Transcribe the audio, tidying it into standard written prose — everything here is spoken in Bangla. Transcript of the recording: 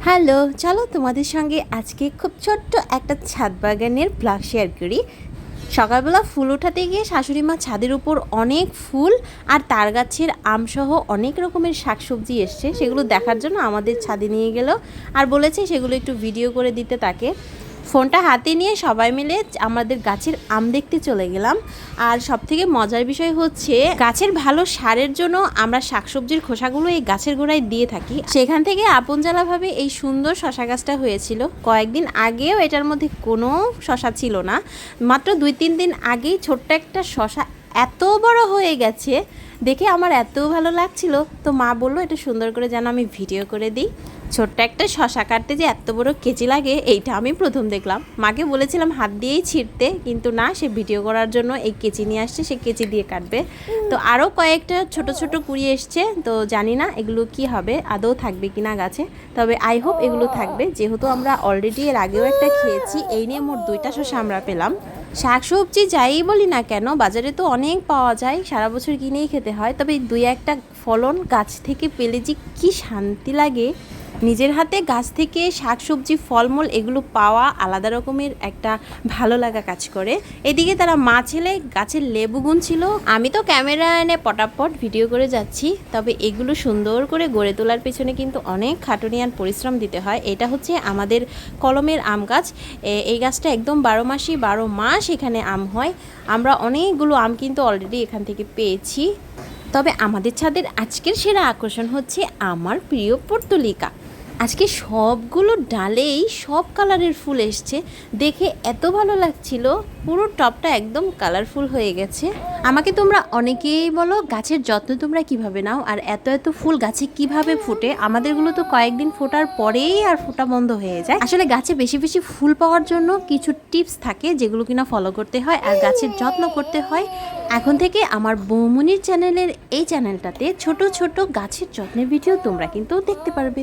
হ্যালো, চলো তোমাদের সঙ্গে আজকে খুব ছোট্ট একটা ছাদ বাগানের ব্লগ শেয়ার করি। সকালবেলা ফুল ওঠাতে গিয়ে শাশুড়ি মা ছাদের উপর অনেক ফুল আর তার গাছের আমসহ অনেক রকমের শাকসবজি এসছে, সেগুলো দেখার জন্য আমাদের ছাদে নিয়ে গেল আর বলেছে সেগুলো একটু ভিডিও করে দিতে তাকে। ফোনটা হাতে নিয়ে সবাই মিলে আমাদের গাছের আম দেখতে চলে গেলাম। আর সবথেকে মজার বিষয় হচ্ছে গাছের ভালো সারের জন্য আমরা শাকসবজির খোসাগুলো এই গাছের গোড়ায় দিয়ে থাকি। সেখান থেকে আপনজালাভাবে এই সুন্দর শশা গাছটা হয়েছিল। কয়েকদিন আগেও এটার মধ্যে কোনো শশা ছিল না, মাত্র 2-3 দিন আগেই ছোট্ট একটা শশা এত বড় হয়ে গেছে, দেখে আমার এত ভালো লাগছিল। তো মা বললো এটা সুন্দর করে যেন আমি ভিডিও করে দিই। ছোট্ট একটা শশা কাটতে যে এত বড় কেচি লাগে এইটা আমি প্রথম দেখলাম। মাকে বলেছিলাম হাত দিয়েই ছিঁড়তে, কিন্তু না, সে ভিডিও করার জন্য এই কেচি নিয়ে আসছে, সে কেচি দিয়ে কাটবে। তো আরও কয়েকটা ছোট ছোট কুড়ি এসছে, তো জানি না এগুলো কি হবে, আদৌ থাকবে কিনা গাছে। তবে আই হোপ এগুলো থাকবে, যেহেতু আমরা অলরেডি এর আগেও একটা খেয়েছি। এই নিয়ে মোট 2টা শশা আমরা পেলাম। শাকসবজি যাই বলি না কেন, বাজারে তো অনেক পাওয়া যায়, সারা বছর কিনেই খেতে হয়। তবে 2-1টা ফলন গাছ থেকে পেলে যে কী শান্তি লাগে। নিজের হাতে গাছ থেকে শাকসবজি ফলমূল এগুলো পাওয়া আলাদা রকমের একটা ভালো লাগা কাজ করে। এদিকে তারা মা ছেলে গাছের লেবু গুনছিল, আমি তো ক্যামেরা এনে পটাপট ভিডিও করে যাচ্ছি। তবে এগুলো সুন্দর করে গড়ে তোলার পেছনে কিন্তু অনেক খাটুনি আর পরিশ্রম দিতে হয়। এটা হচ্ছে আমাদের কলমের আম গাছ। এই গাছটা একদম 12 মাসই 12 মাস এখানে আম হয়। আমরা অনেকগুলো আম কিন্তু অলরেডি এখান থেকে পেয়েছি। তবে আমাদের ছাদের আজকের সেরা আকর্ষণ হচ্ছে আমার প্রিয় পর্তুলিকা। আজকে সবগুলো ডালেই সব কালারের ফুল এসছে, দেখে এত ভালো লাগছিল। পুরো টপটা একদম কালারফুল হয়ে গেছে। আমাকে তোমরা অনেকেই বলো গাছের যত্ন তোমরা কিভাবে নাও, আর এত এত ফুল গাছে কিভাবে ফোটে। আমাদেরগুলো তো কয়েকদিন ফোটার পরেই আর ফোটা বন্ধ হয়ে যায়। আসলে গাছে বেশি বেশি ফুল পাওয়ার জন্য কিছু টিপস থাকে, যেগুলো কিনা ফলো করতে হয় আর গাছের যত্ন করতে হয়। এখন থেকে আমার বৌমনির চ্যানেলের এই চ্যানেলটাতে ছোট ছোট গাছের যত্নের ভিডিও তোমরা কিন্তু দেখতে পারবে।